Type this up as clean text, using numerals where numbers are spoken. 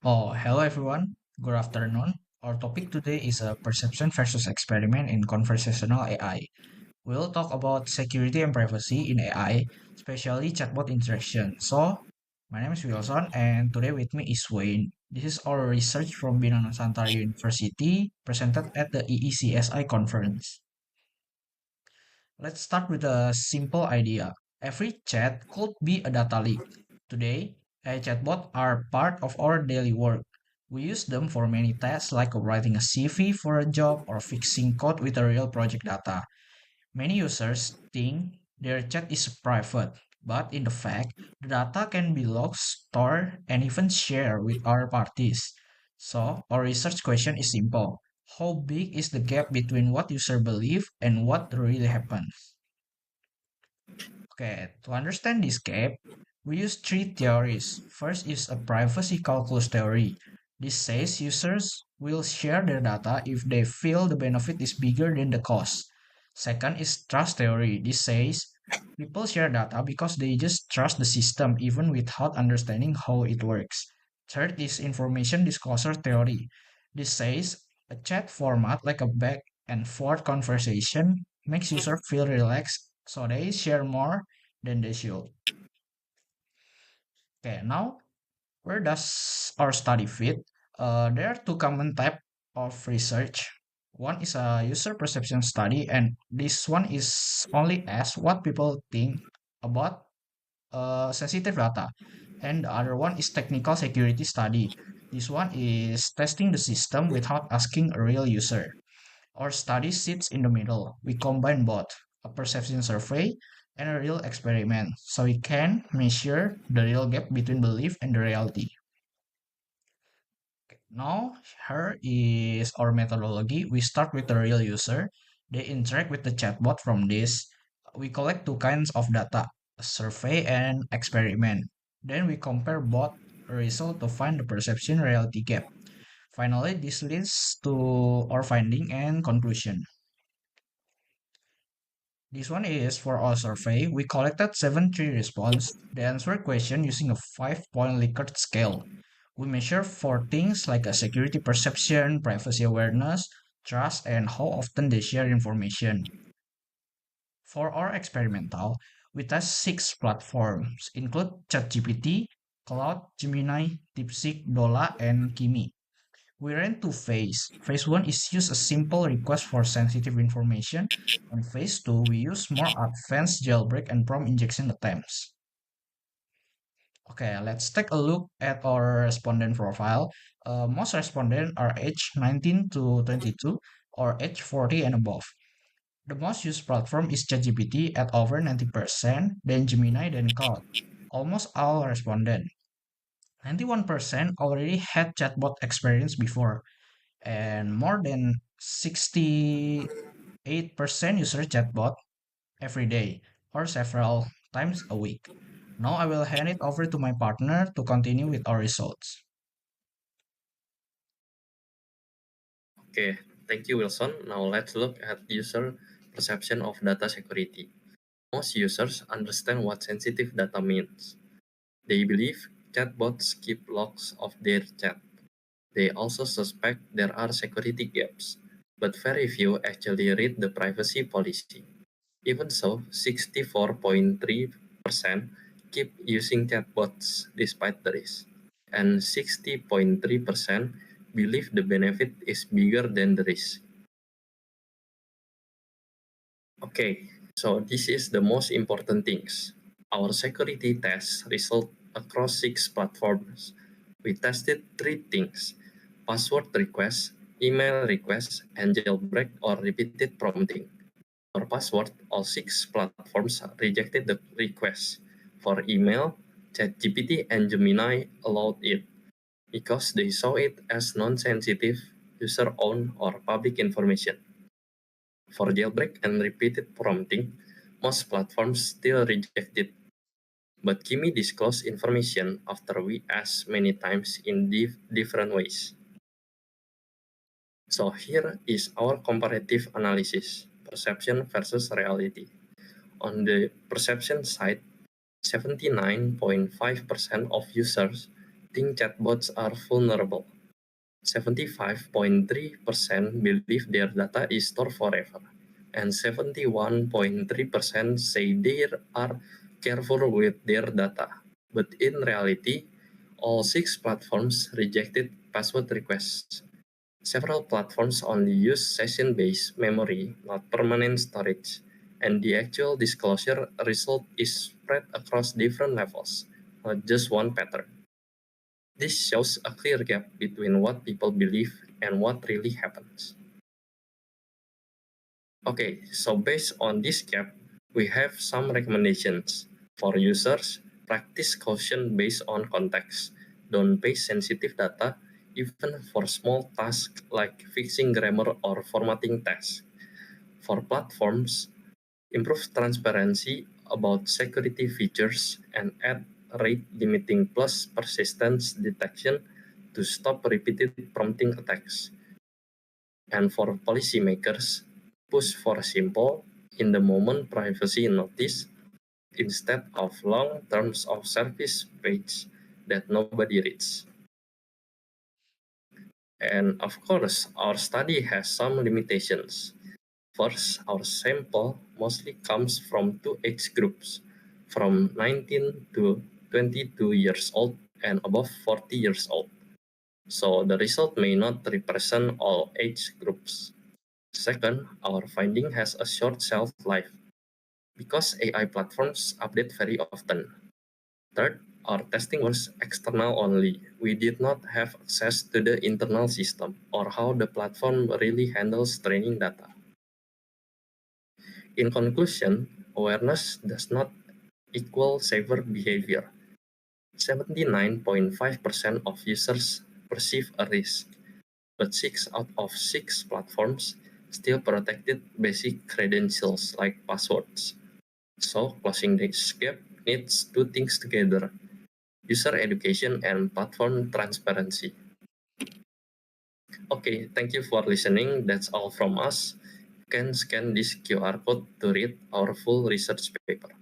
Hello everyone. Good afternoon. Our topic today is perception versus experiment in conversational AI. We'll talk about security and privacy in AI, especially chatbot interaction. My name is Wilson, and today with me is Wayne. This is our research from Bina Nusantara University, presented at the EECSI conference. Let's start with a simple idea. Every chat could be a data leak. Today, AI chatbots are part of our daily work. We use them for many tasks like writing a CV for a job or fixing code with a real project data. Many users think their chat is private, but in the fact, the data can be logged, stored, and even shared with other parties. So, our research question is simple. How big is the gap between what users believe and what really happens? Okay, to understand this gap, we use three theories. First is a privacy calculus theory. This says users will share their data if they feel the benefit is bigger than the cost. Second is trust theory. This says people share data because they just trust the system even without understanding how it works. Third is information disclosure theory. This says a chat format like a back and forth conversation makes users feel relaxed so they share more than they should. Okay, now where does our study fit? There are two common type of research. One is a user perception study, and this one is only ask what people think about sensitive data. And the other one is technical security study. This one is testing the system without asking a real user. Our study sits in the middle. We combine both a perception survey and a real experiment so we can measure the real gap between belief and the reality. Now, here is our methodology. We start with the real user. They interact with the chatbot from this. We collect two kinds of data, a survey and experiment. Then we compare both results to find the perception reality gap. Finally, this leads to our finding and conclusion. This one is for our survey. We collected 73 response. They answered question using a 5-point Likert scale. We measure for things like a security perception, privacy awareness, trust, and how often they share information. For our experimental, we test 6 platforms, include ChatGPT, Cloud, Gemini, DeepSeek, Dola, and Kimi. We ran two phase. Phase one is use a simple request for sensitive information, and phase two we use more advanced jailbreak and prompt injection attempts. Okay, let's take a look at our respondent profile. Most respondents are age 19 to 22 or age 40 and above. The most used platform is ChatGPT at over 90%, then Gemini, then Claude. Almost all respondents. 91% already had chatbot experience before, and more than 68% use chatbot every day or several times a week. Now I will hand it over to my partner to continue with our results. Okay, thank you, Wilson. Now let's look at user perception of data security. Most users understand what sensitive data means. They believe chatbots keep logs of their chat. They also suspect there are security gaps, but very few actually read the privacy policy. Even so, 64.3% keep using chatbots despite the risk, and 60.3% believe the benefit is bigger than the risk. Okay, so this is the most important things. Our security test result across 6 platforms. We tested 3 things: password request, email request, and jailbreak or repeated prompting. For password, all 6 platforms rejected the request. For email, ChatGPT and Gemini allowed it because they saw it as non-sensitive, user-owned, or public information. For jailbreak and repeated prompting, most platforms still reject it, but Kimi disclosed information after we asked many times in different ways. So here is our comparative analysis, perception versus reality. On the perception side, 79.5% of users think chatbots are vulnerable. 75.3% believe their data is stored forever, and 71.3% say they are careful with their data. But in reality, all 6 platforms rejected password requests. Several platforms only use session-based memory, not permanent storage, and the actual disclosure result is spread across different levels, not just one pattern. This shows a clear gap between what people believe and what really happens. Okay, so based on this gap, we have some recommendations. For users, practice caution based on context. Don't paste sensitive data, even for small tasks like fixing grammar or formatting text. For platforms, improve transparency about security features and add rate limiting plus persistence detection to stop repeated prompting attacks. And for policymakers, push for simple, in-the-moment privacy notice instead of long terms of service page that nobody reads. And of course, our study has some limitations. First, our sample mostly comes from 2 age groups, from 19 to 22 years old and above 40 years old. So the result may not represent all age groups. Second, our finding has a short shelf life because AI platforms update very often. Third, our testing was external only. We did not have access to the internal system or how the platform really handles training data. In conclusion, awareness does not equal safer behavior. 79.5% of users perceive a risk, but 6 out of 6 platforms still protected basic credentials like passwords. So, closing this gap needs 2 things together: user education and platform transparency. Okay, thank you for listening. That's all from us. You can scan this QR code to read our full research paper.